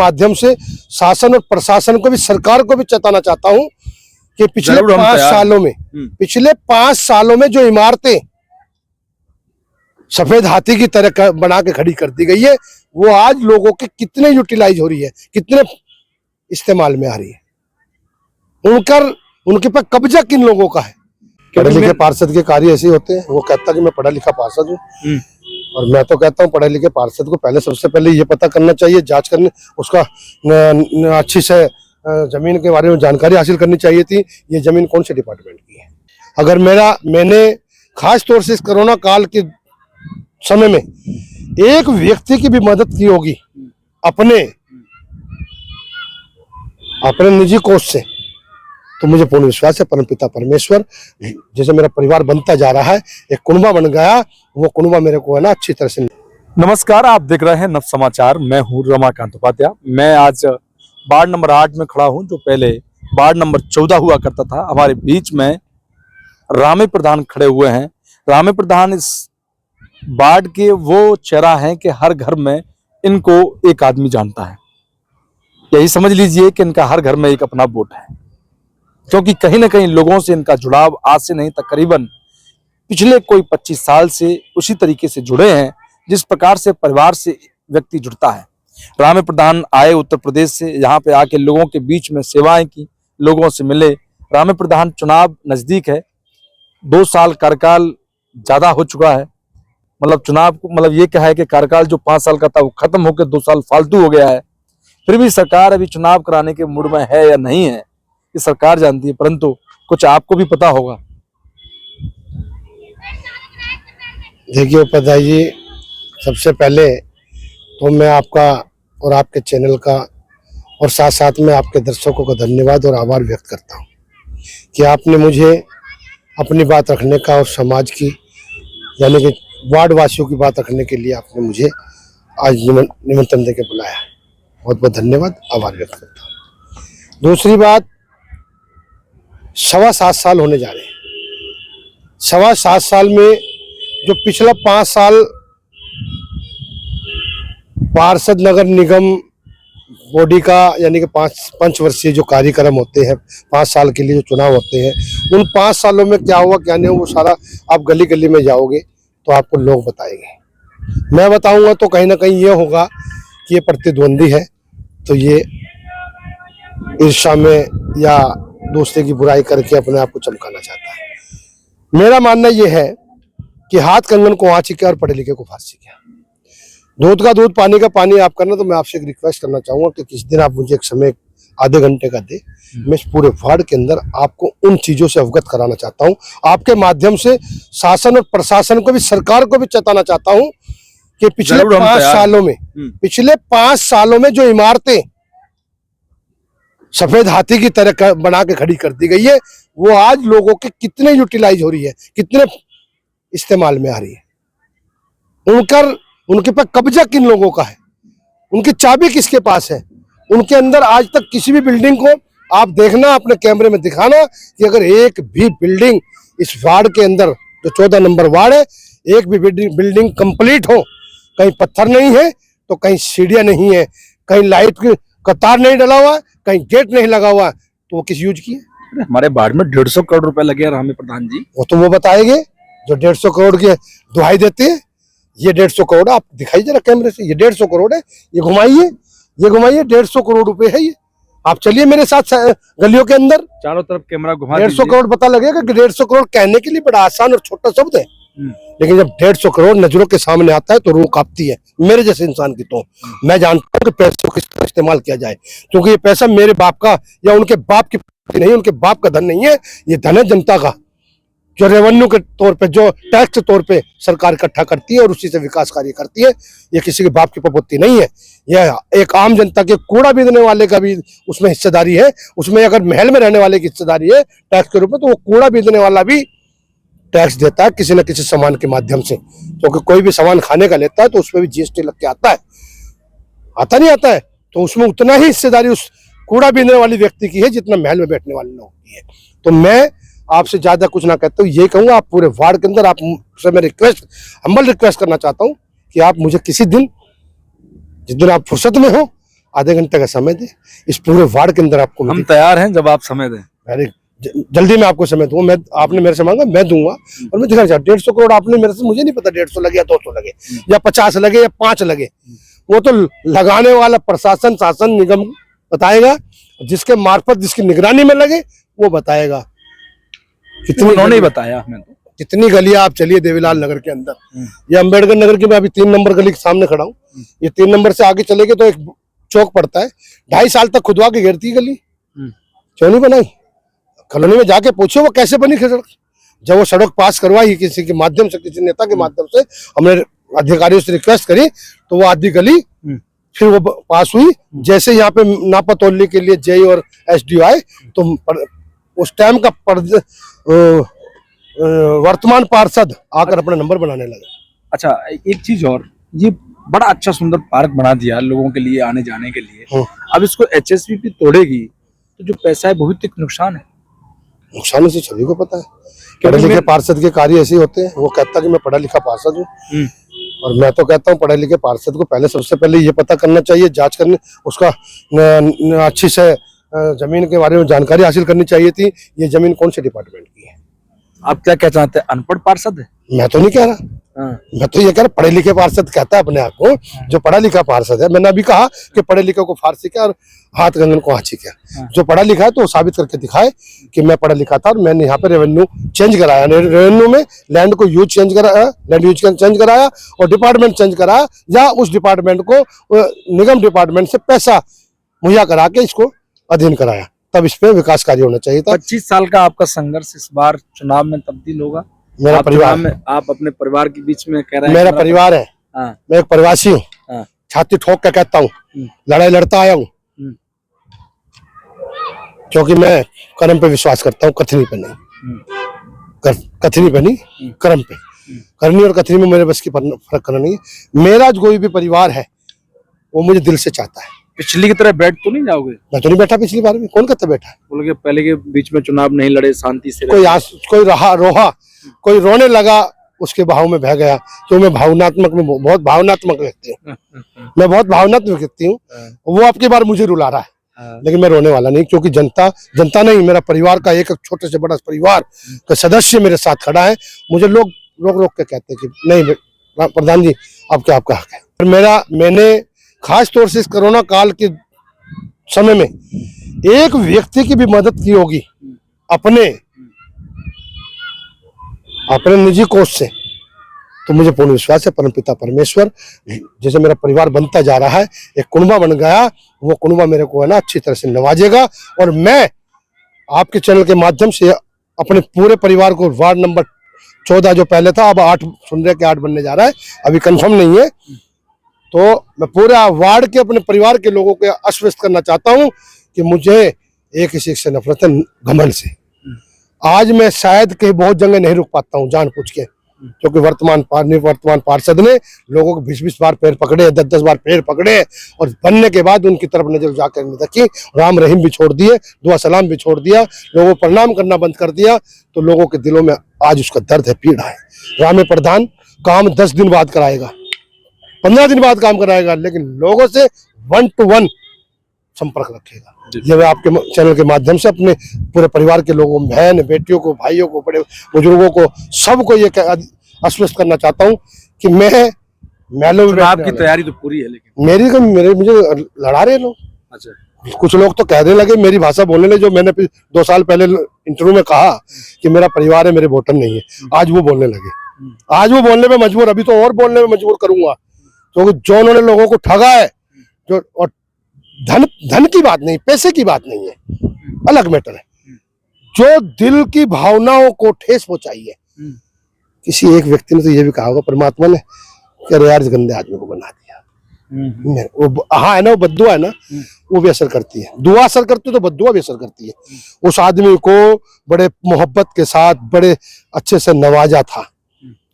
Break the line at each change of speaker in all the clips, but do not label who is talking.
माध्यम से शासन और प्रशासन को भी, सरकार को भी चेताना चाहता हूं कि पिछले 5 सालों में जो इमारतें सफेद हाथी की तरह बना के खड़ी कर दी गई है, वो आज लोगों के कितने यूटिलाइज हो रही है, कितने इस्तेमाल में आ रही है। उनके पास कब्जा किन लोगों का है? पढ़े लिखे पार्षद के कार्य ऐसे होते हैं। वो कहता कि मैं पढ़ा लिखा पार्षद हूँ, और मैं तो कहता हूँ पढ़े लिखे पार्षद को पहले, सबसे पहले ये पता करना चाहिए, जांच करने, उसका अच्छी से जमीन के बारे में जानकारी हासिल करनी चाहिए थी, ये जमीन कौन से डिपार्टमेंट की है। अगर मैंने खास तौर से इस कोरोना काल के समय में एक व्यक्ति की भी मदद की होगी अपने निजी कोष से, तो मुझे पूर्ण विश्वास है परमपिता परमेश्वर, जैसे मेरा परिवार बनता जा रहा है, एक कुनबा बन गया, वो कुनबा मेरे को है ना अच्छी तरह से।
नमस्कार, आप देख रहे हैं नव समाचार। मैं हूं रमाकांत उपाध्याय। मैं आज वार्ड नंबर 8 में खड़ा हूं, जो पहले वार्ड नंबर 14 हुआ करता था। हमारे बीच में रामे प्रधान खड़े हुए हैं। रामे प्रधान इस वार्ड के वो चेहरा हैं कि हर घर में इनको एक आदमी जानता है। यही समझ लीजिए कि इनका हर घर में एक अपना वोट है, क्योंकि कहीं ना कहीं लोगों से इनका जुड़ाव आज से नहीं, तकरीबन पिछले कोई 25 साल से उसी तरीके से जुड़े हैं जिस प्रकार से परिवार से व्यक्ति जुड़ता है। रामे प्रधान आए उत्तर प्रदेश से, यहाँ पे आके लोगों के बीच में सेवाएं की, लोगों से मिले। रामे प्रधान, चुनाव नजदीक है, 2 साल कार्यकाल ज्यादा हो चुका है। मतलब चुनाव को, मतलब ये क्या है कि कार्यकाल जो 5 साल का था वो खत्म होकर 2 साल फालतू हो गया है। फिर भी सरकार अभी चुनाव कराने के मूड में है या नहीं है, ये सरकार जानती है, परंतु कुछ आपको भी पता होगा।
देखिए उपाध्याय जी, सबसे पहले तो मैं आपका और आपके चैनल का और साथ साथ में आपके दर्शकों का धन्यवाद और आभार व्यक्त करता हूं कि आपने मुझे अपनी बात रखने का और समाज की, यानी कि वार्ड वासियों की बात रखने के लिए आपने मुझे आज निमंत्रण देकर बुलाया। बहुत बहुत धन्यवाद, आभार व्यक्त करता हूँ। दूसरी बात, 7.25 साल होने जा रहे हैं। 7.25 साल में जो पिछला 5 साल पार्षद नगर निगम बॉडी का, यानी कि 5 वर्षीय जो कार्यक्रम होते हैं, 5 साल के लिए जो चुनाव होते हैं, उन 5 सालों में क्या हुआ क्या नहीं हुआ, वो सारा आप गली गली में जाओगे तो आपको लोग बताएंगे। मैं बताऊंगा तो कहीं ना कहीं ये होगा कि ये प्रतिद्वंदी है, तो ये ईर्ष्या में या दूसरे की बुराई करके अपने आप को चमकाना चाहता है। मेरा मानना यह है कि हाथ कंगन को आँच किया और पढ़े लिखे को फांसी किया। दूध का दूध, पानी का पानी आप करना। तो मैं आपसे एक रिक्वेस्ट करना चाहूंगा कि किसी दिन आप मुझे एक समय आधे घंटे का दे, मैं इस पूरे वार्ड के अंदर आपको उन चीजों से अवगत कराना चाहता हूं। आपके माध्यम से शासन और प्रशासन को भी, सरकार को भी चेताना चाहता हूं कि पिछले 5 सालों में जो इमारतें सफेद हाथी की तरह बना के खड़ी कर दी गई है, वो आज लोगों के कितने यूटिलाइज हो रही है, कितने इस्तेमाल में आ रही है। उनके पास कब्जा किन लोगों का है, उनकी चाबी किसके पास है। उनके अंदर आज तक किसी भी बिल्डिंग को आप देखना, अपने कैमरे में दिखाना कि अगर एक भी बिल्डिंग इस वार्ड के अंदर, जो 14 नंबर वार्ड है, एक भी बिल्डिंग कंप्लीट हो, कहीं पत्थर नहीं है तो कहीं सीढ़ियां नहीं है, कहीं लाइट का तार नहीं डला हुआ, कहीं गेट नहीं लगा हुआ, तो वो किस यूज की है।
हमारे वार्ड में 150 करोड़ रुपए लगे हैं रामे प्रधान जी।
वो तो वो बताएंगे जो 150 करोड़ की दुहाई देते हैं। ये 150 करोड़ आप दिखाइए जरा कैमरे से, ये 150 करोड़ है, ये घुमाइए 150 करोड़ रुपए है ये। आप चलिए मेरे साथ गलियों के अंदर,
चारों तरफ कैमरा घुमा
150 करोड़ पता लगेगा कि 150 करोड़ कहने के लिए बड़ा आसान और छोटा शब्द है, लेकिन जब 150 करोड़ नजरों के सामने आता है तो रूह कांपती है मेरे जैसे इंसान की। तो मैं जानता हूँ कि पैसे को किस तरह इस्तेमाल किया जाए, क्योंकि ये पैसा मेरे बाप का या उनके बाप की नहीं, उनके बाप का धन नहीं है, ये धन है जनता का, जो रेवेन्यू के तौर पे, जो टैक्स के तौर पे सरकार इकट्ठा करती है और उसी से विकास कार्य करती है। ये किसी के बाप की प्रॉपर्टी नहीं है, यह एक आम जनता के कूड़ा बीनने वाले का भी उसमें हिस्सेदारी है। उसमें अगर महल में रहने वाले की हिस्सेदारी है टैक्स के रूप में, तो वो कूड़ा बीनने वाला भी टैक्स देता है किसी न किसी सामान के माध्यम से, क्योंकि कोई भी सामान खाने का लेता है तो उसमें भी जीएसटी लग के आता है, आता नहीं आता है, तो उसमें उतना ही हिस्सेदारी उस कूड़ा बीनने वाली व्यक्ति की है जितना महल में बैठने वाले लोगों की है। तो मैं आपसे ज्यादा कुछ ना कहता हूँ, ये कहूँगा आप पूरे वार्ड के अंदर आपसे मैं हम्बल रिक्वेस्ट करना चाहता हूँ कि आप मुझे किसी दिन, जिस दिन आप फुर्सत में हो, आधे घंटे का समय दे, इस पूरे वार्ड के अंदर आपको
हम तैयार हैं जब आप समय दें।
अरे जल्दी मैं आपको समय दूंगा। मैं आपने मेरे से मांगा, मैं दूंगा और मैं दिखाना चाहता 150 करोड़ आपने मेरे से, मुझे नहीं पता 150 लगे या 200 लगे या 50 लगे या 5 लगे, वो तो लगाने वाला प्रशासन, शासन, निगम बताएगा, जिसके मार्फत जिसकी निगरानी में लगे वो बताएगा।
उन्होंने ही बताया हमें तो।
कितनी गलियां आप चलिए देवीलाल नगर के अंदर, ये अम्बेडकर नगर की, मैं अभी 3 नंबर गली के सामने खड़ा हूँ, ये 3 नंबर से आगे चलेंगे तो एक चौक पड़ता है, 2.5 साल तक खुदवा के घेरती गली, क्यों नहीं बनाई? कॉलोनी में जाके पूछो वो कैसे बनी सड़क। जब वो सड़क पास करवाई किसी के माध्यम से, किसी नेता के माध्यम से, हमने अधिकारियों से रिक्वेस्ट करी, तो वो आधी गली फिर वो पास हुई। जैसे यहाँ पे नापा तोलने के लिए जेई और एसडीओ आए, तो उस टाइम का वर्तमान पार्षद आकर अपना नंबर बनाने लगे।
अच्छा, एक चीज और, ये बड़ा अच्छा सुंदर पार्क बना दिया लोगों के लिए आने जाने के लिए, अब इसको एचएसवीपी तोड़ेगी तो जो पैसा है बहुत एक नुकसान है।
नुकसान से सभी को पता है, पढ़े लिखे पार्षद के कार्य ऐसे होते हैं। वो कहता है कि मैं पढ़ा लिखा पार्षद हूँ, और मैं तो कहता हूँ पढ़े लिखे पार्षद को पहले, सबसे पहले ये पता करना चाहिए, जांच करनी, उसका अच्छी से जमीन के बारे में जानकारी हासिल करनी चाहिए थी, ये जमीन कौन से डिपार्टमेंट की है।
आप क्या चाहते हैं, अनपढ़ पार्षद है?
मैं तो नहीं कह रहा, मैं तो ये कह रहा पढ़े लिखे पार्षद कहता है अपने आप को, जो पढ़ा लिखा पार्षद है। मैंने अभी कहा कि पढ़े लिखे को फारसी क्या और हाथ गंगन को हाथी क्या। जो पढ़ा लिखा है तो वो साबित करके दिखाए कि मैं पढ़ा लिखा था और मैंने यहाँ पे रेवेन्यू चेंज कराया, रेवेन्यू में लैंड को यूज चेंज कराया, लैंड यूज चेंज कराया और डिपार्टमेंट चेंज कराया, या उस डिपार्टमेंट को निगम डिपार्टमेंट से पैसा मुहैया करा के इसको अधीन कराया, तब इस पे विकास कार्य होना चाहिए था।
25 साल का आपका संघर्ष इस बार चुनाव में तब्दील होगा।
मेरा परिवार में,
आप अपने परिवार के बीच में कह रहे हैं
मेरा परिवार है, मैं एक प्रवासी हूँ, छाती ठोक के कहता हूँ, लड़ाई लड़ता आया हूँ, क्योंकि मैं कर्म पे विश्वास करता हूँ, कथनी पे नहीं। कथनी पे नहीं, कर्म पे। करनी और कथनी में मेरे बस की फर्क करना नहीं है। मेरा जो कोई भी परिवार है वो मुझे दिल से चाहता है।
पिछली की तरह बैठ तो नहीं जाओगे?
मैं तो नहीं बैठा पिछली बार में, कौन कहता बैठा?
बोल के पहले के बीच में चुनाव नहीं लड़े, शांति से
कोई रोहा, कोई रोने लगा, उसके भाव में बह गया। तो मैं भावनात्मक में बहुत भावनात्मक व्यक्ति हूँ, मैं बहुत भावनात्मक व्यक्ति हूँ। वो आपकी बार मुझे रुला रहा है, लेकिन मैं रोने वाला नहीं, क्योंकि जनता नहीं, मेरा परिवार का एक छोटे से बड़ा परिवार का सदस्य मेरे साथ खड़ा है। मुझे लोग रोक रोक के कहते हैं कि नहीं प्रधान जी आपका हक है। मैंने खास तौर से इस कोरोना काल के समय में एक व्यक्ति की भी मदद की होगी अपने निजी कोष से, तो मुझे पूर्ण विश्वास है परमपिता परमेश्वर, जैसे मेरा परिवार बनता जा रहा है, एक कुनबा बन गया, वो कुनबा मेरे को है ना अच्छी तरह से नवाजेगा। और मैं आपके चैनल के माध्यम से अपने पूरे परिवार को, वार्ड नंबर 14 जो पहले था अब 8 सुन रहे के 8 बनने जा रहा है, अभी कंफर्म नहीं है, तो मैं पूरे वार्ड के अपने परिवार के लोगों को आश्वस्त करना चाहता हूं कि मुझे एक ही चीज से नफरत है, घमंड से। आज मैं शायद कहीं बहुत जगह नहीं रुक पाता हूं जानबूझ के, क्योंकि वर्तमान पार्षद ने लोगों को 20-20 बार पैर पकड़े, 10-10 बार पैर पकड़े, और बनने के बाद उनकी तरफ नजर जाकर नहीं देखी, राम रहीम भी छोड़ दिए, दुआ सलाम भी छोड़ दिया, लोगों को प्रणाम करना बंद कर दिया, तो लोगों के दिलों में आज उसका दर्द है, पीड़ा है। रामे प्रधान काम 10 दिन बाद कराएगा, 15 दिन बाद काम कराएगा, लेकिन लोगों से 1 to 1 संपर्क रखेगा। ये मैं आपके चैनल के माध्यम से अपने पूरे परिवार के लोगों, बहन बेटियों को, भाइयों को, बड़े बुजुर्गों को, सबको ये आश्वस्त करना चाहता हूँ कि
आपकी तैयारी तो पूरी है, लेकिन
मुझे लड़ा रहे लोग।
अच्छा,
कुछ लोग तो कहने लगे मेरी भाषा बोलने लगे, जो मैंने 2 साल पहले इंटरव्यू में कहा कि मेरा परिवार है, मेरे वोटर नहीं है, आज वो बोलने लगे, आज वो बोलने में मजबूर, अभी तो और बोलने में मजबूर करूंगा, क्योंकि जो उन्होंने लोगों को ठगा है, जो और धन की बात नहीं, पैसे की बात नहीं है, अलग मैटर है, जो दिल की भावनाओं को ठेस पहुंचाई है। किसी एक व्यक्ति ने तो ये भी कहा होगा परमात्मा ने कि अरे यार इस गंदे आदमी को बना दिया। वो हाँ है ना, वो बद्दुआ है ना, वो भी असर करती है, दुआ असर करती है तो बद्दुआ भी असर करती है। उस आदमी को बड़े मोहब्बत के साथ बड़े अच्छे से नवाजा था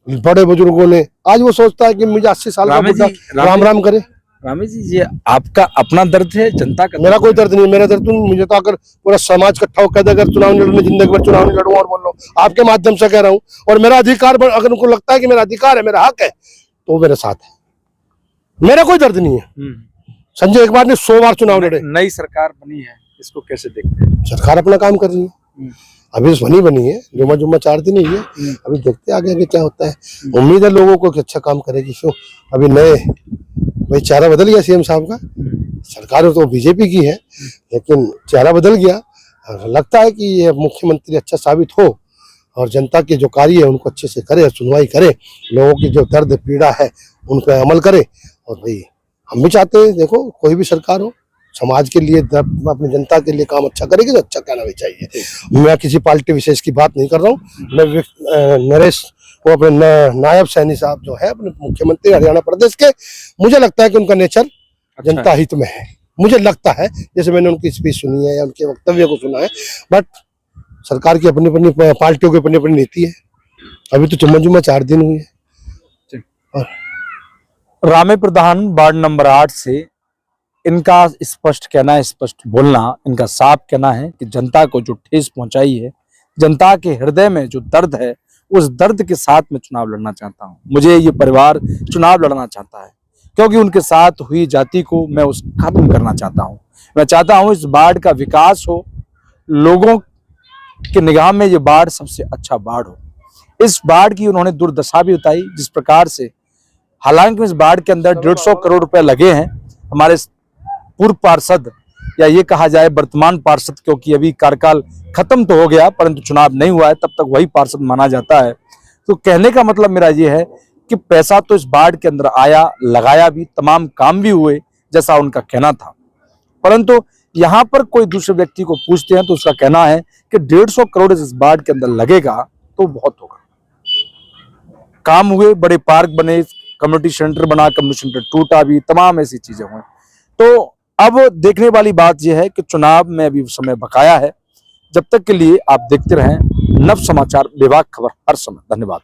बड़े बुजुर्गों ने, आज वो सोचता है कि मुझे 80 साल का बुढ़ा राम राम करे।
रामेश जी, ये आपका अपना दर्द है, जनता का?
मेरा कोई दर्द नहीं, मेरा दर्द तो मुझे तो अगर पूरा समाज इकट्ठा होकर अगर चुनाव नहीं लड़ने, जिंदगी भर चुनाव नहीं लड़ूंगा, और बोल लो आपके माध्यम से कह रहा हूँ, और मेरा अधिकार, अगर उनको लगता है कि मेरा अधिकार है, मेरा हक है, तो मेरे साथ है, मेरा कोई दर्द नहीं है। संजय एक बार नहीं 100 बार चुनाव लड़े।
नई सरकार बनी है, इसको कैसे देखते हैं?
सरकार अपना काम कर रही है, अभी तो बनी है, जुम्मा जुम्मा 4 दिन ही है, अभी देखते आगे आगे क्या होता है। उम्मीद है लोगों को कि अच्छा काम करेगी। क्यों अभी नए भाई चेहरा बदल गया सीएम साहब का, सरकार तो बीजेपी की है लेकिन चेहरा बदल गया। लगता है कि ये मुख्यमंत्री अच्छा साबित हो और जनता के जो कार्य है उनको अच्छे से करे, सुनवाई करे, लोगों की जो दर्द पीड़ा है उन पर अमल करे। और भाई हम भी चाहते हैं, देखो कोई भी सरकार हो समाज के लिए, अपनी जनता के लिए काम अच्छा करेगी तो अच्छा कहना भी चाहिए। मैं किसी पार्टी विशेष की बात नहीं कर रहा हूँ। मैं नरेश वो अपने नायब सैनी साहब जो है अपने मुख्यमंत्री हरियाणा प्रदेश के, मुझे लगता है कि उनका नेचर जनता हित में है। मुझे लगता है, जैसे मैंने उनकी स्पीच सुनी है या उनके वक्तव्य को सुना है, बट सरकार की अपनी अपनी पार्टियों की अपनी अपनी नीति है। अभी तो जुम्मा 4 दिन हुए हैं।
रामे प्रधान वार्ड नंबर 8 से इनका स्पष्ट कहना है, स्पष्ट बोलना, इनका साफ कहना है कि जनता को जो ठेस पहुंचाई है, जनता के हृदय में जो दर्द है, उस दर्द के साथ मैं चुनाव लड़ना चाहता हूं। मुझे ये परिवार चुनाव लड़ना चाहता है क्योंकि उनके साथ हुई जाति को मैं उस खत्म करना चाहता हूं। मैं चाहता हूं इस वार्ड का विकास हो, लोगों की निगाह में ये वार्ड सबसे अच्छा वार्ड हो। इस वार्ड की उन्होंने दुर्दशा भी बताई, जिस प्रकार से हालांकि इस वार्ड के अंदर 150 करोड़ रुपए लगे हैं। हमारे पूर्व पार्षद या ये कहा जाए वर्तमान पार्षद, क्योंकि अभी कार्यकाल खत्म तो हो गया परंतु चुनाव नहीं हुआ है, तब तक वही पार्षद माना जाता है। तो कहने का मतलब मेरा ये है कि पैसा तो इस वार्ड के अंदर आया, लगाया भी, तमाम काम भी हुए जैसा उनका कहना था। परंतु यहाँ पर कोई दूसरे व्यक्ति को पूछते हैं तो उसका कहना है कि 150 करोड़ इस वार्ड के अंदर लगेगा तो बहुत होगा। काम हुए, बड़े पार्क बने, कम्युनिटी सेंटर बना, कम्युनिटी सेंटर टूटा भी, तमाम ऐसी चीजें हुई। तो अब देखने वाली बात यह है कि चुनाव में अभी समय बकाया है। जब तक के लिए आप देखते रहें नव समाचार, विभाग खबर हर समय। धन्यवाद।